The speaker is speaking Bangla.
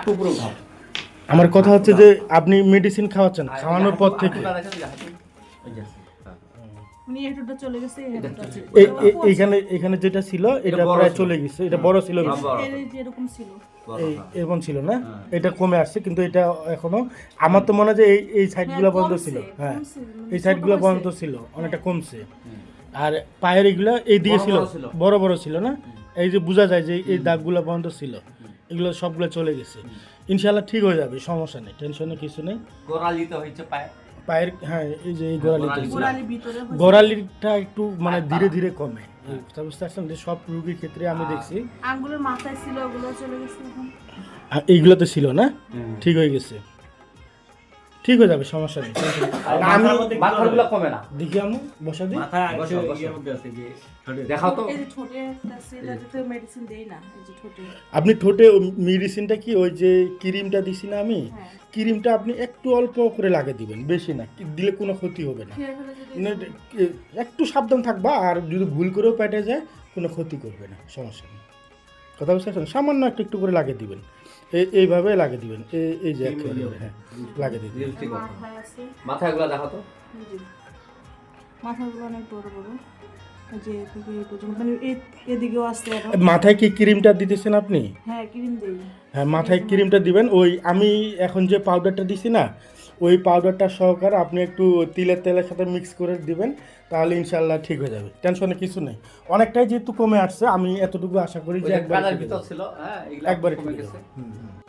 হাঁটু পুরো ঘাম। আমার কথা হচ্ছে যে আপনি মেডিসিন খাওয়াচ্ছেন, খাওয়ানোর পর থেকে উনি হাঁটুটা চলে গেছে, এই হাঁটুটা আছে। এখানে যেটা ছিল এটা বড় প্রায় ছিল। চলে গেছে, এটা বড় ছিল বেশি। এই যে এরকম ছিল। এই এরকম ছিল না, এটা কমে আসছে, কিন্তু এটা এখনো আমার তো মনে হয় যে এই সাইডগুলো বন্ধ ছিল। হ্যাঁ, এই সাইডগুলো বন্ধ ছিল, অনেকটা কমছে। আর পায়ের এগুলা এইদিকে ছিল, বড় বড় ছিল না, এই যে বোঝা যায় যে এই দাগগুলো বন্ধ ছিল, এগুলো সবগুলো চলে গেছে। ইনশাল্লাহ ঠিক হয়ে যাবে, সমস্যা নেই, টেনশনের কিছু নেই। গোড়ালিতে হয়েছে পায়ে। পায়ের, হ্যাঁ, এই যে এই গোড়ালিটা, গোড়ালি ভিতরে হয়েছে। গোড়ালিটা একটু মানে ধীরে ধীরে কমে। এই কথা বুঝতে পারছেন, যে সব রোগীর ক্ষেত্রে আমি দেখছি। আঙ্গুলের মাথায় ছিল, ওগুলো চলে গেছে এখন। আর এইগুলোতে ছিল না, ঠিক হয়ে গেছে, ঠিক হয়ে যাবে, সমস্যা নেই। আমি মাথাগুলো কমে না। দেখি আমি বসা দিই। দেখাও তো। এই যে ঠোঁটে একটা আছে, এটাতে তো মেডিসিন দেই না, এই যে ঠোঁটে। আপনি ঠোঁটে মেডিসিনটা কি ওই যে ক্রিমটা দিছি না আমি, হ্যাঁ। ক্রিমটা আপনি একটু অল্প করে লাগিয়ে দিবেন, বেশি না, দিলে কোনো ক্ষতি হবে না। খেয়ে ফেলে যদি মানে একটু সাবধান থাকবা, আর যদি ভুল করেও পেটে যায় কোনো ক্ষতি করবে না, সমস্যা নেই। কথা বুঝতে পারছেন, সামান্য একটু একটু করে লাগিয়ে দিবেন, এইভাবে লাগিয়ে দিবেন, এই যে একেবারে, হ্যাঁ, লাগিয়ে দিবেন। মাথায় আছে, মাথাগুলো দেখাও তো। এই যে মাথাগুলো অনেক বড় বড়, এই যে এদিকে এই পর্যন্ত, মানে এদিকেও আছে আরো। মাথায় কি ক্রিমটা দিতেছেন আপনি? হ্যাঁ, ক্রিম দেই। হ্যাঁ, মাথায় ক্রিমটা দিবেন। ওই আমি এখন যে পাউডারটা দিছি না, ওই পাউডারটা সহকারে আপনি একটু তেলের সাথে মিক্স করে দিবেন, তাহলে ইনশাল্লাহ ঠিক হয়ে যাবে, টেনশনে কিছু নেই। অনেকটাই যেহেতু কমে আসছে, আমি এতটুকু আশা করি যে একবার ভিতর ছিল, হ্যাঁ, এগুলো একবারে কমে ঠিক গেছে। গেছে।